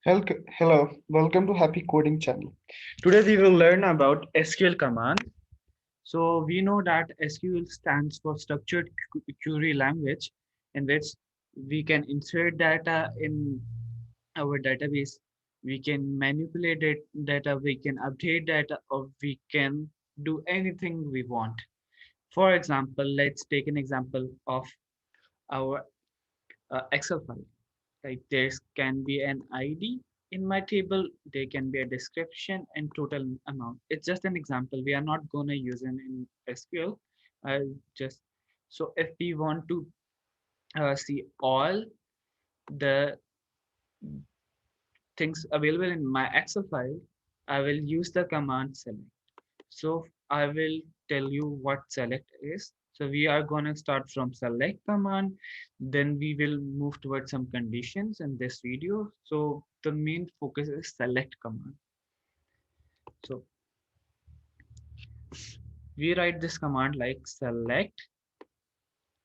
Hello, welcome to Happy Coding channel. Today we will learn about SQL command. So we know that SQL stands for Structured Query Language, in which we can insert data in our database, we can manipulate it, data, we can update data, or we can do anything we want. For example, let's take an example of our Excel file. Like there can be an ID in my table, there can be a description and total amount. It's just an example. We are not gonna use it in SQL. I'll just so if we want to see all the things available in my Excel file, I will use the command select. So I will tell you what select is. So we are going to start from select command, then we will move towards some conditions in this video. So the main focus is select command. So we write this command like select,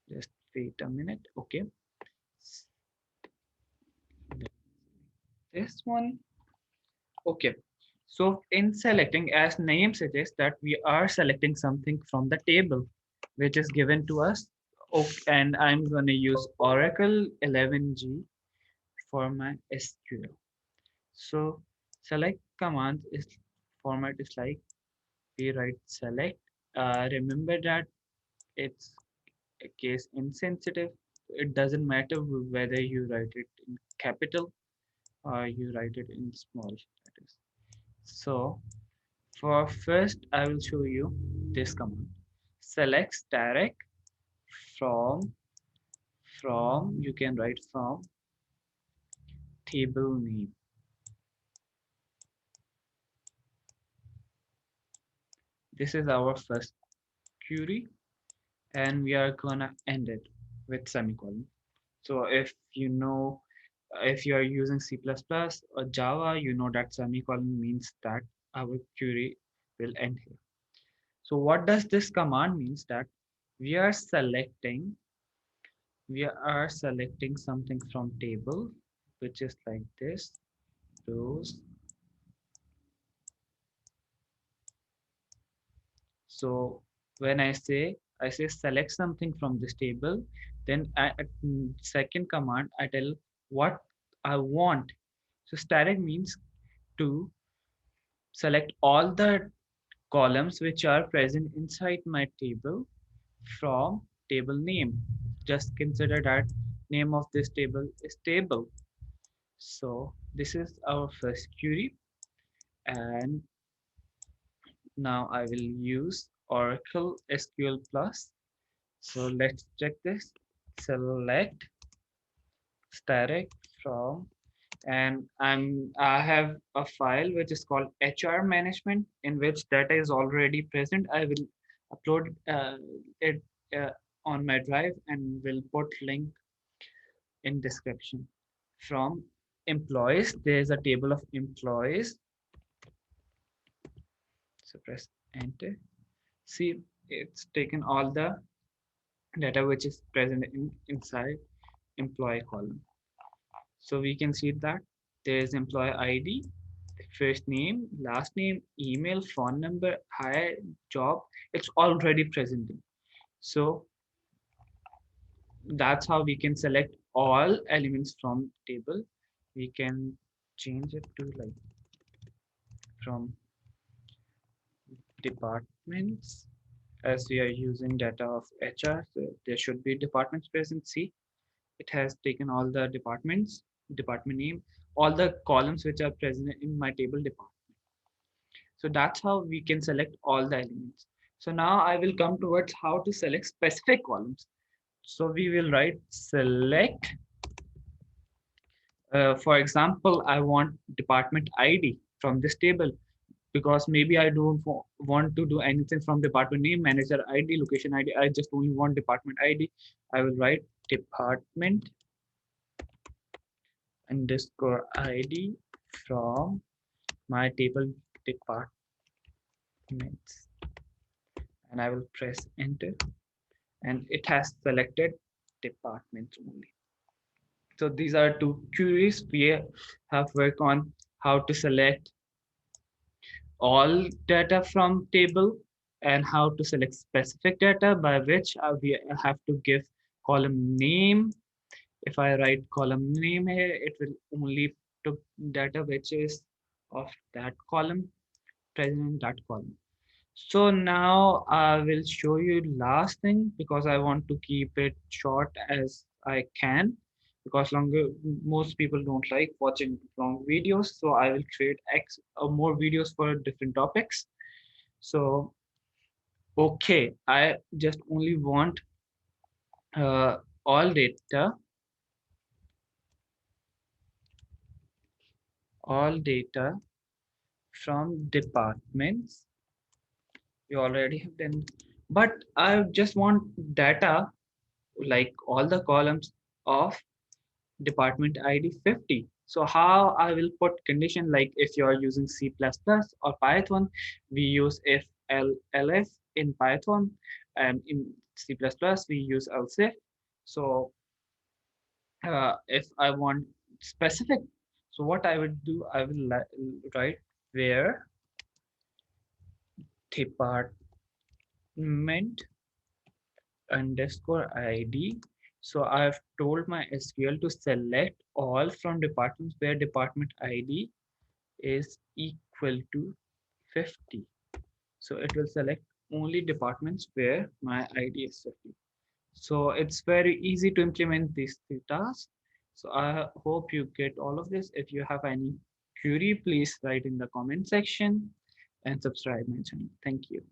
just wait a minute. Okay. This one. Okay. So in selecting, as name suggests, that we are selecting something from the table, which is given to us. Okay, and I'm going to use Oracle 11G for my SQL. So select command is format is like we write select. Remember that it's a case insensitive. It doesn't matter whether you write it in capital or you write it in small letters. So for first, I will show you this command. Select direct from you can write from table name. This is our first query, and we are gonna end it with semicolon. So if you are using C++ or Java, you know that semicolon means that our query will end here. So what does this command means that we are selecting something from table, which is like this, rows. So when I say select something from this table, then at second command I tell what I want. So static means to select all the columns which are present inside my table from table name. Just consider that name of this table is table. So this is our first query, and now I will use Oracle SQL Plus. So let's check this. Select static from, and I have a file which is called HR management, in which data is already present. I will upload it uh, on my drive and will put link in description. From employees, there is a table of employees. So press enter. See, it's taken all the data which is present inside employee column. So we can see that there is employee ID, first name, last name, email, phone number, hire, job. It's already present. So that's how we can select all elements from table. We can change it to like from departments, as we are using data of HR. So there should be departments present. See, it has taken all the departments, department name, all the columns which are present in my table department. So that's how we can select all the elements. So now I will come towards how to select specific columns. So we will write select, for example, I want department ID from this table, because maybe I don't want to do anything from department name, manager ID, location ID. I just only want department ID. I will write department underscore ID from my table departments, and I will press enter, and it has selected departments only. So these are two queries we have worked on: how to select all data from table and how to select specific data, by which we have to give column name. If I write column name here, it will only took data which is of that column, present in that column. So now I will show you last thing, because I want to keep it short as I can, because longer, most people don't like watching long videos. So I will create more videos for different topics. So okay, I just only want uh, all data, all data from departments. You already have done, but I just want data like all the columns of department ID 50. So how I will put condition, like if you are using C++ or Python, we use if elf in Python, and in C++ we use else if. So if I want specific, so what I would do, I will write where department underscore ID. So I've told my SQL to select all from departments where department ID is equal to 50. So it will select only departments where my ID is 50. So it's very easy to implement these three tasks. So I hope you get all of this. If you have any query, please write in the comment section and subscribe my channel. Thank you.